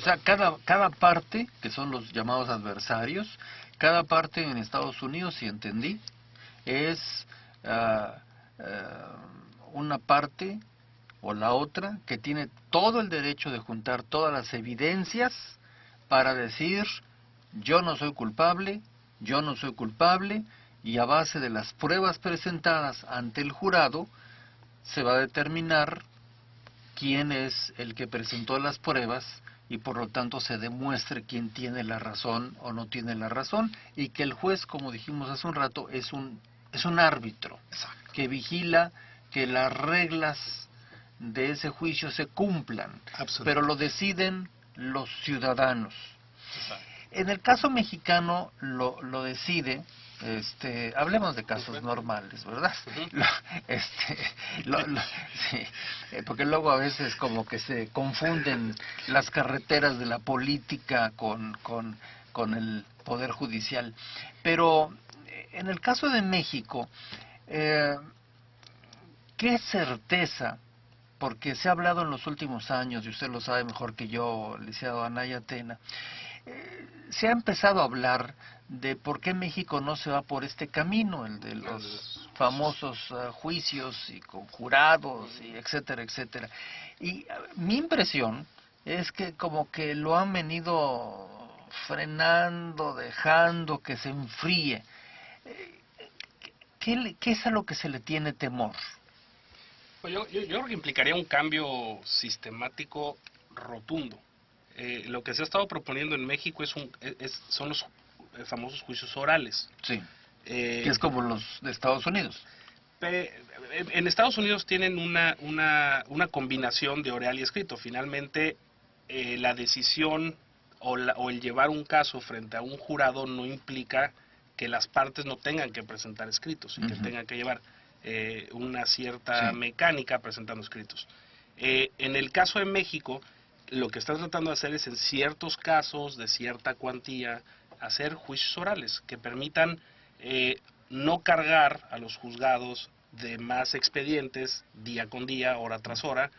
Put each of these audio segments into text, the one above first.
sea, cada parte, que son los llamados adversarios, cada parte en Estados Unidos, si entendí, es una parte o la otra que tiene todo el derecho de juntar todas las evidencias para decir yo no soy culpable, yo no soy culpable, y a base de las pruebas presentadas ante el jurado se va a determinar quién es el que presentó las pruebas y por lo tanto se demuestre quién tiene la razón o no tiene la razón, y que el juez, como dijimos hace un rato, es un árbitro que vigila que las reglas de ese juicio se cumplan, pero lo deciden los ciudadanos. En el caso mexicano lo decide, hablemos de casos normales, ¿verdad? Sí, porque luego a veces como que se confunden las carreteras de la política con el Poder Judicial. Pero en el caso de México, ¿qué certeza? Porque se ha hablado en los últimos años, y usted lo sabe mejor que yo, licenciado Anaya Tena, se ha empezado a hablar de por qué México no se va por este camino, el de los famosos juicios y con jurados, y etcétera, etcétera. Y mi impresión es que como que lo han venido frenando, dejando que se enfríe. ¿Qué es a lo que se le tiene temor? Pues yo creo que implicaría un cambio sistemático rotundo. Lo que se ha estado proponiendo en México son los famosos juicios orales. Sí, que es como los de Estados Unidos. En Estados Unidos tienen una combinación de oral y escrito. Finalmente, la decisión o el llevar un caso frente a un jurado no implica que las partes no tengan que presentar escritos y que tengan que llevar una cierta mecánica presentando escritos. En el caso de México, lo que están tratando de hacer es, en ciertos casos de cierta cuantía, hacer juicios orales que permitan no cargar a los juzgados de más expedientes día con día, hora tras hora,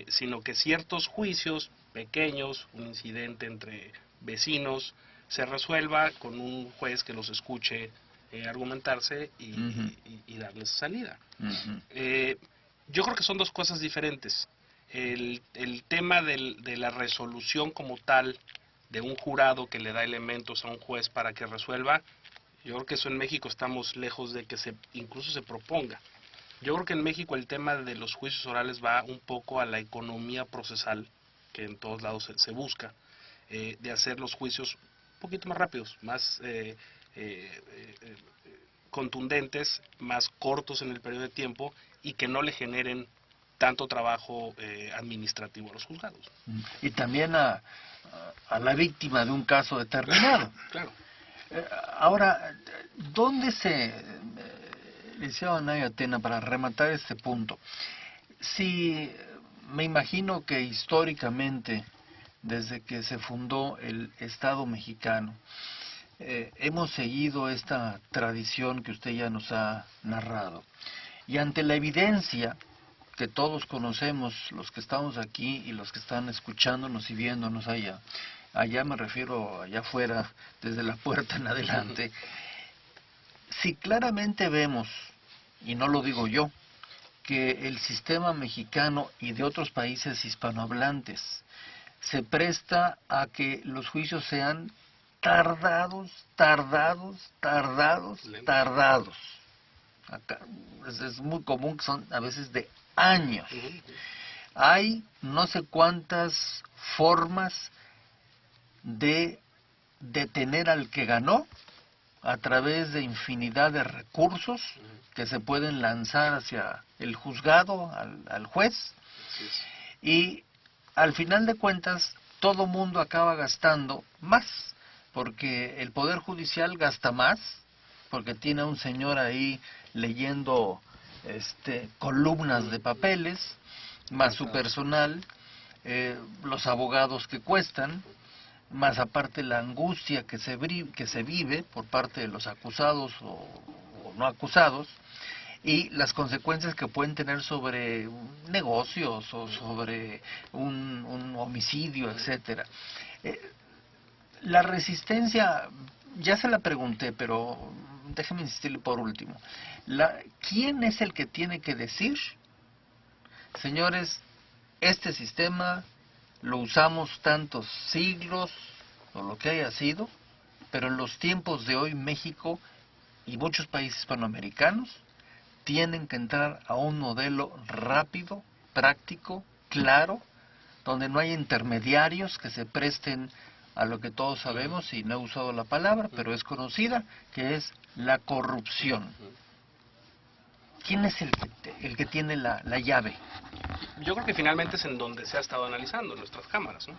sino que ciertos juicios pequeños, un incidente entre vecinos, se resuelva con un juez que los escuche argumentarse y darles salida. Yo creo que son dos cosas diferentes. El tema de la resolución como tal de un jurado que le da elementos a un juez para que resuelva, yo creo que eso en México estamos lejos de que incluso se proponga. Yo creo que en México el tema de los juicios orales va un poco a la economía procesal, que en todos lados se busca, de hacer los juicios un poquito más rápidos, más contundentes, más cortos en el periodo de tiempo y que no le generen tanto trabajo administrativo a los juzgados. Y también a la víctima de un caso determinado. Claro. Ahora, ¿dónde licenciado Anaya Tena, para rematar este punto, si me imagino que históricamente, desde que se fundó el Estado mexicano, hemos seguido esta tradición que usted ya nos ha narrado, y ante la evidencia que todos conocemos, los que estamos aquí y los que están escuchándonos y viéndonos allá me refiero allá afuera, desde la puerta en adelante, si claramente vemos, y no lo digo yo, que el sistema mexicano y de otros países hispanohablantes se presta a que los juicios sean tardados. Acá es muy común que son a veces de años. Hay no sé cuántas formas de detener al que ganó a través de infinidad de recursos que se pueden lanzar hacia el juzgado, al juez, y al final de cuentas todo mundo acaba gastando más, porque el Poder Judicial gasta más, porque tiene a un señor ahí leyendo columnas de papeles, más su personal, los abogados que cuestan, más aparte la angustia que se vive por parte de los acusados o no acusados, y las consecuencias que pueden tener sobre negocios o sobre un homicidio, etcétera. La resistencia, ya se la pregunté, pero déjeme insistirle por último. ¿Quién es el que tiene que decir, señores, este sistema lo usamos tantos siglos, o lo que haya sido, pero en los tiempos de hoy México y muchos países hispanoamericanos tienen que entrar a un modelo rápido, práctico, claro, donde no hay intermediarios que se presten a lo que todos sabemos, y no he usado la palabra, pero es conocida, que es la corrupción? ¿Quién es el que tiene la llave? Yo creo que finalmente es en donde se ha estado analizando en nuestras cámaras, ¿no?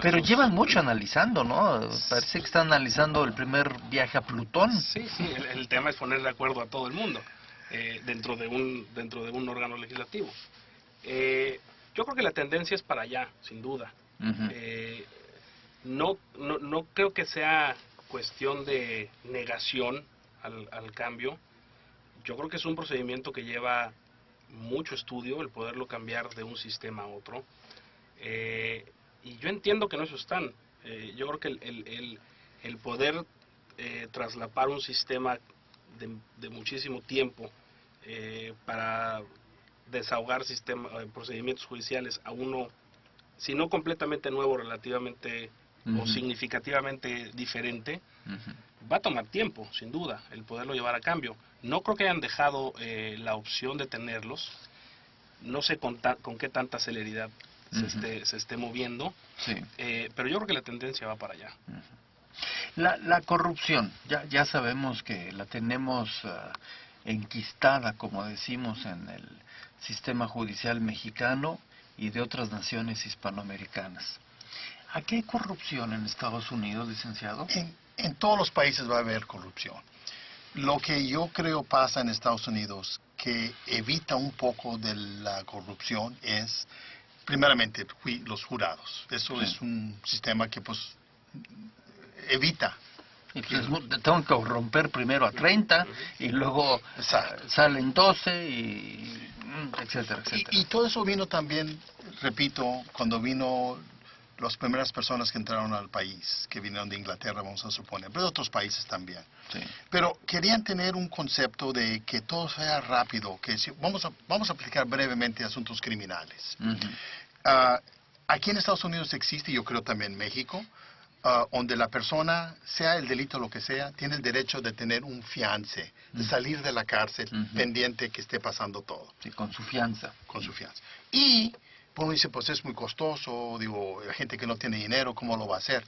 Pero llevan mucho analizando, ¿no? Parece que están analizando el primer viaje a Plutón. Sí, el tema es poner de acuerdo a todo el mundo dentro de un órgano legislativo. Yo creo que la tendencia es para allá, sin duda. No creo que sea cuestión de negación al cambio. Yo creo que es un procedimiento que lleva mucho estudio el poderlo cambiar de un sistema a otro. Y yo entiendo que no eso están. Yo creo que el poder traslapar un sistema de muchísimo tiempo para desahogar procedimientos judiciales a uno, si no completamente nuevo, relativamente o significativamente diferente, va a tomar tiempo, sin duda, el poderlo llevar a cambio. No creo que hayan dejado la opción de tenerlos. No sé con qué tanta celeridad se esté moviendo, sí. Pero yo creo que la tendencia va para allá. La corrupción, ya sabemos que la tenemos enquistada, como decimos, en el sistema judicial mexicano y de otras naciones hispanoamericanas. ¿Aquí hay corrupción en Estados Unidos, licenciado? En todos los países va a haber corrupción. Lo que yo creo pasa en Estados Unidos, que evita un poco de la corrupción, es primeramente los jurados. Eso sí. Es un sistema que pues evita. Y pues tengo que romper primero a 30 y luego salen 12 y etcétera, etcétera. Y todo eso vino también, repito, cuando vino las primeras personas que entraron al país, que vinieron de Inglaterra, vamos a suponer, pero de otros países también. Sí. Pero querían tener un concepto de que todo sea rápido, que vamos a aplicar brevemente asuntos criminales. Aquí en Estados Unidos existe, yo creo también en México, donde la persona, sea el delito o lo que sea, tiene el derecho de tener un fiance, de salir de la cárcel pendiente que esté pasando todo. Sí, con su fianza. Con su fianza. Y uno dice, pues es muy costoso, digo, la gente que no tiene dinero, ¿cómo lo va a hacer?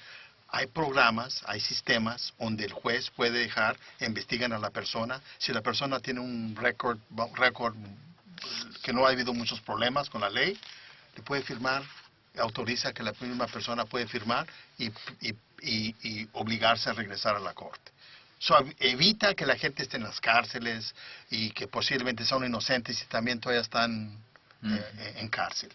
Hay programas, hay sistemas donde el juez puede dejar, investigan a la persona. Si la persona tiene un récord que no ha habido muchos problemas con la ley, le puede firmar, autoriza que la misma persona puede firmar y obligarse a regresar a la corte. Evita que la gente esté en las cárceles y que posiblemente son inocentes y también todavía están en cárcel.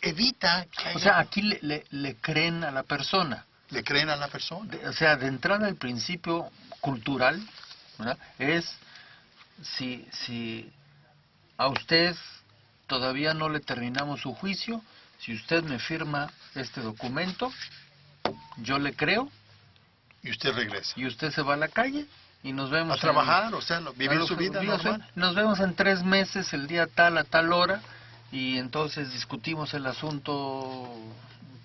Evita que haya... O sea, aquí le creen a la persona. Le creen a la persona. O sea, de entrada el principio cultural, ¿verdad?, es si a usted todavía no le terminamos su juicio, si usted me firma este documento, yo le creo. Y usted regresa. Y usted se va a la calle y nos vemos. A trabajar, o sea, vivir su vida normal. Nos vemos en 3 meses, el día tal, a tal hora, y entonces discutimos el asunto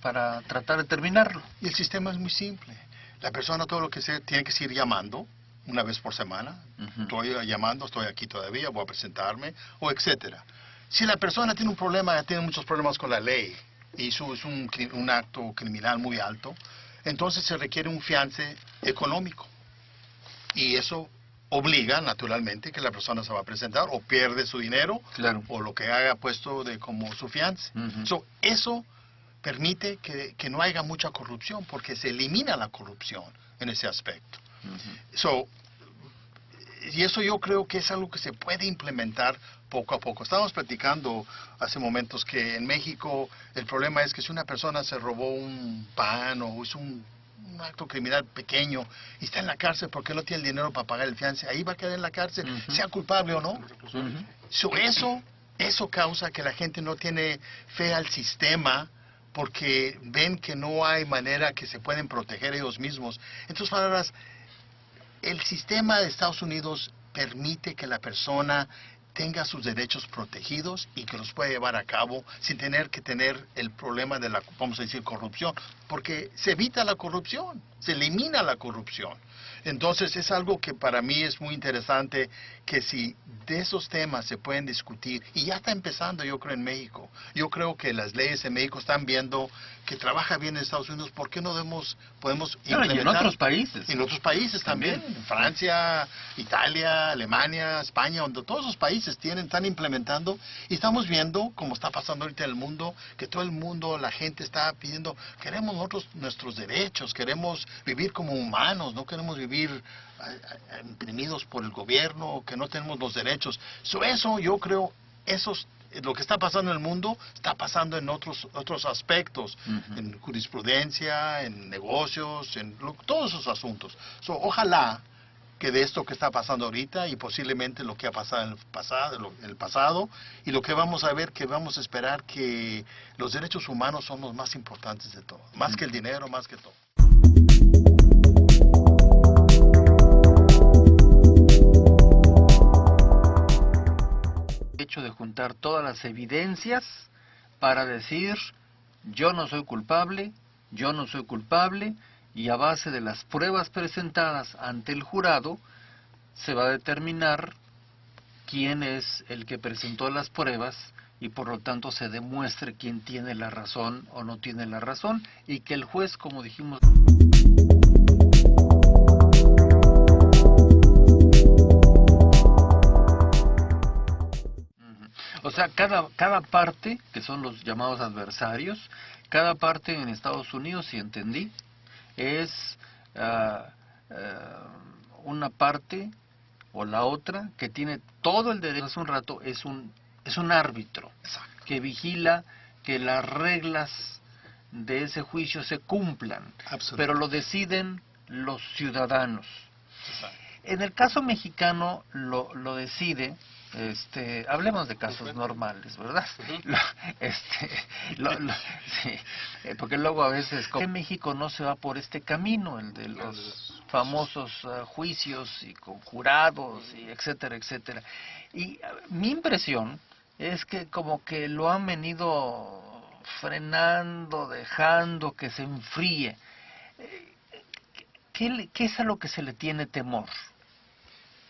para tratar de terminarlo. Y el sistema es muy simple. La persona, todo lo que sea, tiene que seguir llamando una vez por semana. Estoy llamando, estoy aquí todavía, voy a presentarme, o etcétera. Si la persona tiene un problema, tiene muchos problemas con la ley, y eso es un acto criminal muy alto, entonces se requiere un fiance económico. Y eso obliga, naturalmente, que la persona se va a presentar, o pierde su dinero, claro, o lo que haya puesto como su fiance. Eso permite que no haya mucha corrupción, porque se elimina la corrupción en ese aspecto. Y eso yo creo que es algo que se puede implementar poco a poco. Estábamos platicando hace momentos que en México el problema es que si una persona se robó un pan o hizo un acto criminal pequeño y está en la cárcel porque no tiene el dinero para pagar el fianza, ahí va a quedar en la cárcel, sea culpable o no. So, eso causa que la gente no tiene fe al sistema porque ven que no hay manera que se pueden proteger ellos mismos. En otras palabras, el sistema de Estados Unidos permite que la persona tenga sus derechos protegidos y que los pueda llevar a cabo sin tener que tener el problema de la, vamos a decir, corrupción, porque se evita la corrupción, se elimina la corrupción. Entonces es algo que para mí es muy interesante, que si de esos temas se pueden discutir, y ya está empezando yo creo en México, yo creo que las leyes en México están viendo que trabaja bien en Estados Unidos, ¿por qué no podemos implementar? Y en otros países. En otros países también, en Francia, Italia, Alemania, España, donde todos esos países están implementando, y estamos viendo, como está pasando ahorita en el mundo, que todo el mundo, la gente está pidiendo, queremos nosotros nuestros derechos, queremos vivir como humanos, no queremos vivir imprimidos por el gobierno, que no tenemos los derechos. Eso yo creo, lo que está pasando en el mundo está pasando en otros aspectos, en jurisprudencia, en negocios, en todos esos asuntos. Ojalá que de esto que está pasando ahorita y posiblemente lo que ha pasado en el pasado y lo que vamos a ver, que vamos a esperar, que los derechos humanos son los más importantes de todo, más que el dinero, más que todo. Hecho de juntar todas las evidencias para decir yo no soy culpable, yo no soy culpable, y a base de las pruebas presentadas ante el jurado se va a determinar quién es el que presentó las pruebas y por lo tanto se demuestre quién tiene la razón o no tiene la razón, y que el juez, como dijimos, o sea, cada parte, que son los llamados adversarios, cada parte en Estados Unidos, si entendí, es una parte o la otra que tiene todo el derecho. Hace un rato es un árbitro que vigila que las reglas de ese juicio se cumplan, pero lo deciden los ciudadanos. En el caso mexicano lo decide, hablemos de casos normales, ¿verdad? Sí, porque luego a veces en México no se va por este camino, el de los famosos juicios y con jurados y etcétera, etcétera. Y mi impresión es que como que lo han venido frenando, dejando que se enfríe. ¿Qué es a lo que se le tiene temor?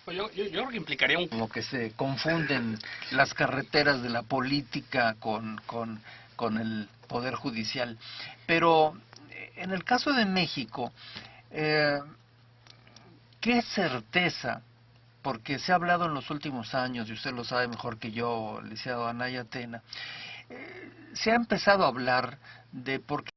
Yo creo que implicaría Como que se confunden las carreteras de la política con el Poder Judicial. Pero en el caso de México, ¿qué certeza? Porque se ha hablado en los últimos años, y usted lo sabe mejor que yo, licenciado Anaya Tena, se ha empezado a hablar de por qué